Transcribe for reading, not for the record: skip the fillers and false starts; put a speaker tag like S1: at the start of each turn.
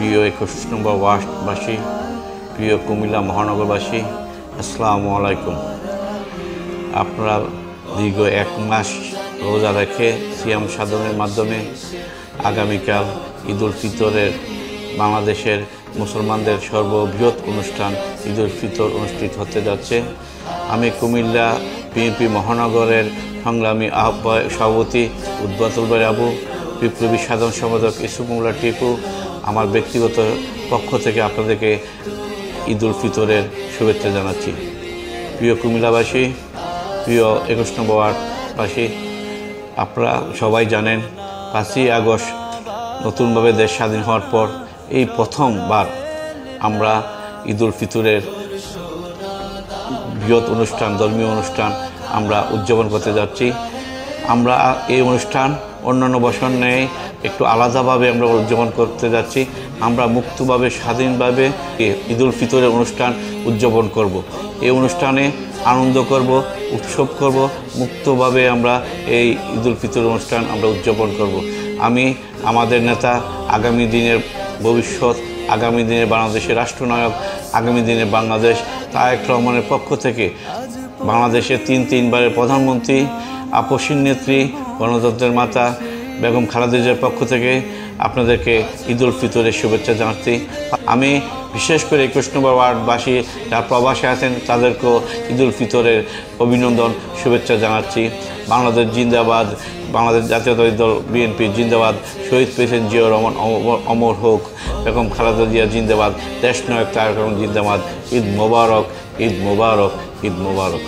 S1: প্রিয় 21 নম্বর ওয়ার্ডবাসী, প্রিয় কুমিল্লা মহানগরবাসী, আসসালামু আলাইকুম। আপনারা দীর্ঘ 1 মাস রোজা রেখে সিয়াম সাধনের মাধ্যমে আগামীকাল ঈদুল ফিতরের বাংলাদেশের মুসলমানদের সর্ববৃহৎ অনুষ্ঠান ঈদুল ফিতর অনুষ্ঠিত হতে যাচ্ছে। আমি কুমিল্লা বিএনপি মহানগরের সংগ্রামী সভাপতি উদ্বাতুল বারী আবু, বিপ্লবী সাধারণ সম্পাদক ইসুফুল্লাহ টিপু, আমার ব্যক্তিগত পক্ষ থেকে আপনাদেরকে ঈদুল ফিতরের শুভেচ্ছা জানাচ্ছি। প্রিয় কুমিল্লাবাসী, প্রিয় 21 নম্বর ওয়ার্ডবাসী, আপনারা সবাই জানেন 5ই আগস্ট নতুনভাবে দেশ স্বাধীন হওয়ার পর এই প্রথমবার আমরা ঈদুল ফিতরের বৃহৎ অনুষ্ঠান, ধর্মীয় অনুষ্ঠান আমরা উদযাপন করতে যাচ্ছি। আমরা এই অনুষ্ঠান অন্যান্য বছর নেই একটু আলাদাভাবে আমরা উদযাপন করতে যাচ্ছি। আমরা মুক্তভাবে স্বাধীনভাবে ঈদুল ফিতরের অনুষ্ঠান উদযাপন করব। এই অনুষ্ঠানে আনন্দ করব, উৎসব করব, মুক্তভাবে আমরা এই ঈদুল ফিতর অনুষ্ঠান আমরা উদযাপন করব। আমি আমাদের নেতা, আগামী দিনের ভবিষ্যৎ, আগামী দিনের বাংলাদেশের রাষ্ট্রনায়ক, আগামী দিনের বাংলাদেশ তারেক রহমানের পক্ষ থেকে বাংলাদেশের তিনবারের প্রধানমন্ত্রী, আপসীন নেত্রী, গণতন্ত্রের মাতা বেগম খালেদা জিয়ার পক্ষ থেকে আপনাদেরকে ঈদুল ফিতরের শুভেচ্ছা জানাচ্ছি। আমি বিশেষ করে 21 নম্বর ওয়ার্ডবাসী যারা প্রবাসে আছেন তাদেরকেও ঈদুল ফিতরের অভিনন্দন, শুভেচ্ছা জানাচ্ছি। বাংলাদেশ জিন্দাবাদ, বাংলাদেশ জাতীয়তাবাদী দল বিএনপি জিন্দাবাদ, শহীদ প্রেসিডেন্ট জিয়াউর রহমান অমর হোক, বেগম খালেদা জিয়া জিন্দাবাদ, দেশনায়ক তারেক রহমান জিন্দাবাদ। ঈদ মোবারক, ঈদ মোবারক, ঈদ মোবারক।